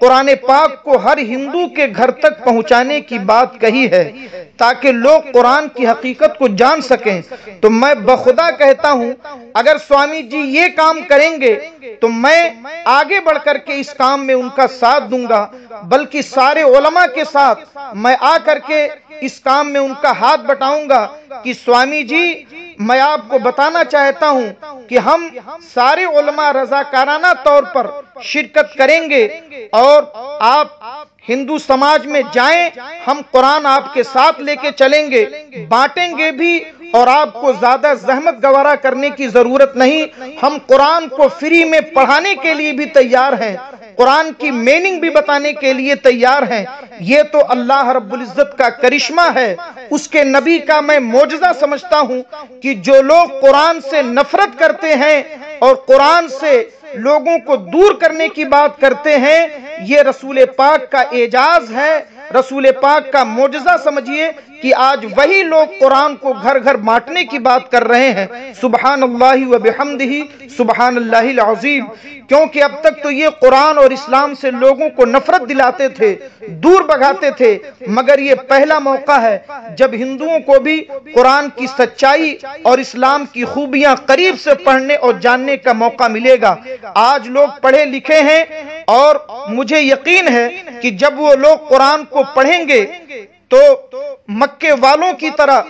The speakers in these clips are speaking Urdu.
قرآن پاک کو ہر ہندو کے گھر تک پہنچانے کی بات کہی ہے تاکہ لوگ قرآن کی حقیقت کو جان سکیں، تو میں بخدا کہتا ہوں اگر سوامی جی یہ کام کریں گے تو میں آگے بڑھ کر کے اس کام میں ان کا ساتھ دوں گا، بلکہ سارے علماء کے ساتھ میں آ کر کے اس کام میں ان کا ہاتھ بٹاؤں گا کہ سوامی جی میں آپ کو بتانا چاہتا ہوں کہ ہم سارے علماء رضاکارانہ طور پر شرکت کریں گے اور آپ ہندو سماج میں جائیں، ہم قرآن آپ کے ساتھ لے کے چلیں گے، بانٹیں گے بھی، اور آپ کو زیادہ زحمت گوارا کرنے کی ضرورت نہیں، ہم قرآن کو فری میں پڑھانے کے لیے بھی تیار ہیں، قرآن کی میننگ بھی بتانے کے لیے تیار ہیں۔ یہ تو اللہ رب العزت کا کرشمہ ہے، اس کے نبی کا میں معجزہ سمجھتا ہوں کہ جو لوگ قرآن سے نفرت کرتے ہیں اور قرآن سے لوگوں کو دور کرنے کی بات کرتے ہیں، یہ رسول پاک کا اعجاز ہے، رسول پاک کا معجزہ سمجھیے کہ آج وہی لوگ قرآن کو گھر گھر بانٹنے کی بات کر رہے ہیں۔ سبحان اللہ و بحمدہ، سبحان اللہ العظیم۔ کیونکہ اب تک تو یہ قرآن اور اسلام سے لوگوں کو نفرت دلاتے تھے، دور بھگاتے تھے، مگر یہ پہلا موقع ہے جب ہندوؤں کو بھی قرآن کی سچائی اور اسلام کی خوبیاں قریب سے پڑھنے اور جاننے کا موقع ملے گا۔ آج لوگ پڑھے لکھے ہیں اور مجھے یقین ہے کہ جب وہ لوگ قرآن کو پڑھیں گے تو مکے والوں کی طرح،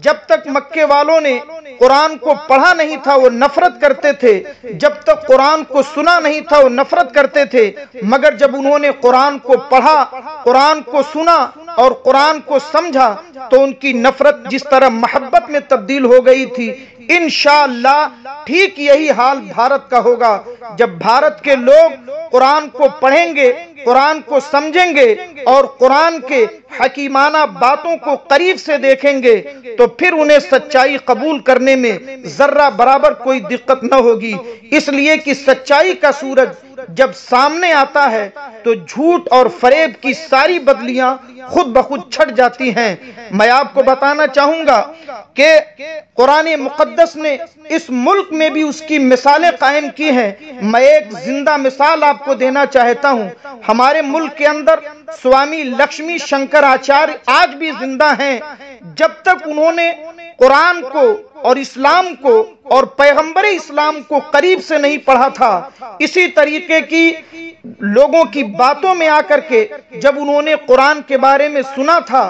جب تک مکے والوں نے قرآن کو پڑھا نہیں تھا وہ نفرت کرتے تھے، جب تک قرآن کو سنا نہیں تھا وہ نفرت کرتے تھے، مگر جب انہوں نے قرآن کو پڑھا، قرآن کو سنا اور قرآن کو سمجھا تو ان کی نفرت جس طرح محبت میں تبدیل ہو گئی تھی، انشاءاللہ ٹھیک یہی حال بھارت کا ہوگا۔ جب بھارت کے لوگ قرآن کو پڑھیں گے، قرآن کو سمجھیں گے اور قرآن کے حکیمانہ باتوں کو قریب سے دیکھیں گے تو پھر انہیں سچائی قبول کرنے میں ذرہ برابر کوئی دقت نہ ہوگی، اس لیے کہ سچائی کا سورج جب سامنے آتا ہے تو جھوٹ اور فریب کی ساری بدلیاں خود بخود چھٹ جاتی ہیں۔ میں آپ کو بتانا چاہوں گا کہ قرآن مقدس نے اس ملک میں بھی اس کی مثالیں قائم کی ہیں۔ میں ایک زندہ مثال آپ کو دینا چاہتا ہوں۔ ہمارے ملک کے اندر سوامی لکشمی شنکر آچاریہ آج بھی زندہ ہیں۔ جب تک انہوں نے قرآن کو اور اسلام کو اور پیغمبر اسلام کو قریب سے نہیں پڑھا تھا، اسی طریقے کی لوگوں کی باتوں میں آ کر کے جب انہوں نے قرآن کے بارے میں سنا تھا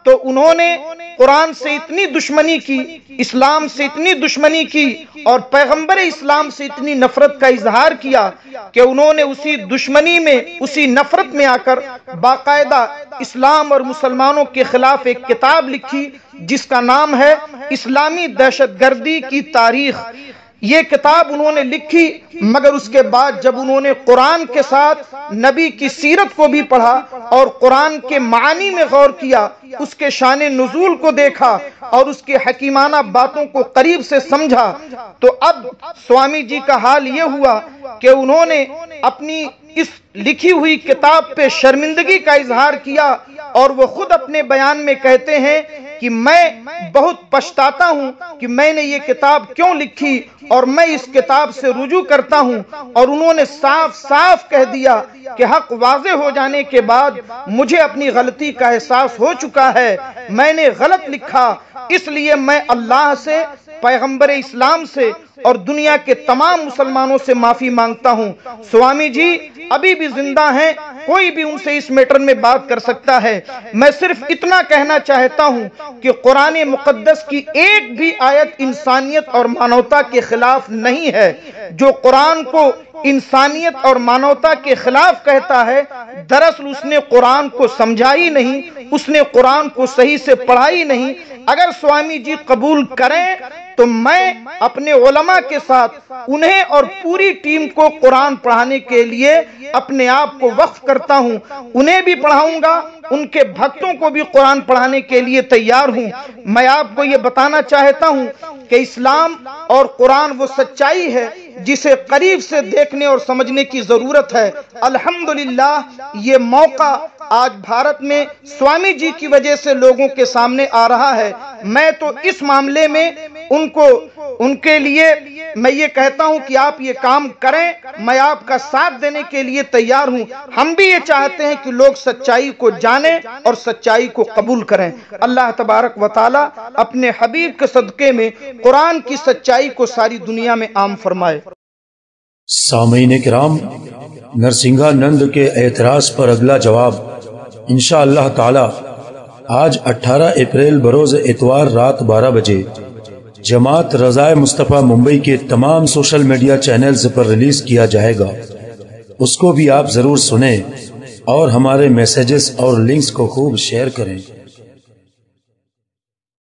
تو انہوں نے قرآن سے اتنی دشمنی کی، اسلام سے اتنی دشمنی کی اور پیغمبر اسلام سے اتنی نفرت کا اظہار کیا کہ انہوں نے اسی دشمنی میں، اسی نفرت میں آ کر باقاعدہ اسلام اور مسلمانوں کے خلاف ایک کتاب لکھی جس کا نام ہے اسلامی دہشت گردی کی تاریخ۔ یہ کتاب انہوں نے لکھی، مگر اس کے بعد جب انہوں نے قرآن کے ساتھ نبی کی سیرت کو بھی پڑھا اور قرآن کے معانی میں غور کیا، اس کے شان نزول کو دیکھا اور اس کے حکیمانہ باتوں کو قریب سے سمجھا، تو اب سوامی جی کا حال یہ ہوا کہ انہوں نے اپنی اس لکھی ہوئی کتاب پہ شرمندگی کا اظہار کیا اور وہ خود اپنے بیان میں کہتے ہیں کہ میں بہت پچھتاتا ہوں کہ میں نے یہ کتاب کیوں لکھی اور میں اس کتاب سے رجوع کرتا ہوں، اور انہوں نے صاف صاف کہہ دیا کہ حق واضح ہو جانے کے بعد مجھے اپنی غلطی کا احساس ہو چکا ہے، میں نے غلط لکھا، اس لیے میں اللہ سے، پیغمبر اسلام سے اور دنیا کے تمام مسلمانوں سے معافی مانگتا ہوں۔ سوامی جی ابھی بھی زندہ ہیں، کوئی بھی ان سے اس میٹر میں بات کر سکتا ہے۔ میں صرف اتنا کہنا چاہتا ہوں کہ قرآن مقدس کی ایک بھی آیت انسانیت اور مانوتا کے خلاف نہیں ہے۔ جو قرآن کو انسانیت اور مانوتا کے خلاف کہتا ہے، دراصل اس نے قرآن کو سمجھا ہی نہیں، اس نے قرآن کو صحیح سے پڑھا ہی نہیں۔ اگر سوامی جی قبول کریں تو میں اپنے علماء کے ساتھ انہیں اور پوری ٹیم کو قرآن پڑھانے کے لیے اپنے آپ کو وقف کرتا ہوں، انہیں بھی پڑھاؤں گا، ان کے بھکتوں کو بھی قرآن پڑھانے کے لیے تیار ہوں۔ میں آپ کو یہ بتانا چاہتا ہوں کہ اسلام اور قرآن وہ سچائی ہے جسے قریب سے دیکھنے اور سمجھنے کی ضرورت ہے۔ الحمدللہ یہ موقع آج بھارت میں سوامی جی کی وجہ سے لوگوں کے سامنے آ رہا ہے۔ میں تو اس معاملے میں ان کے لیے میں یہ کہتا ہوں کہ آپ یہ کام کریں، میں آپ کا ساتھ دینے کے لیے تیار ہوں۔ ہم بھی یہ چاہتے ہیں کہ لوگ سچائی کو جانیں اور سچائی کو قبول کریں۔ اللہ تبارک و تعالی اپنے حبیب کے صدقے میں قرآن کی سچائی کو ساری دنیا میں عام فرمائے۔ سامعین کرام، نرسنگھا نند کے اعتراض پر اگلا جواب انشاءاللہ تعالی آج 18 اپریل بروز اتوار رات 12 بجے جماعت رضائے مصطفیٰ ممبئی کے تمام سوشل میڈیا چینلز پر ریلیز کیا جائے گا۔ اس کو بھی آپ ضرور سنیں اور ہمارے میسیجز اور لنکس کو خوب شیئر کریں۔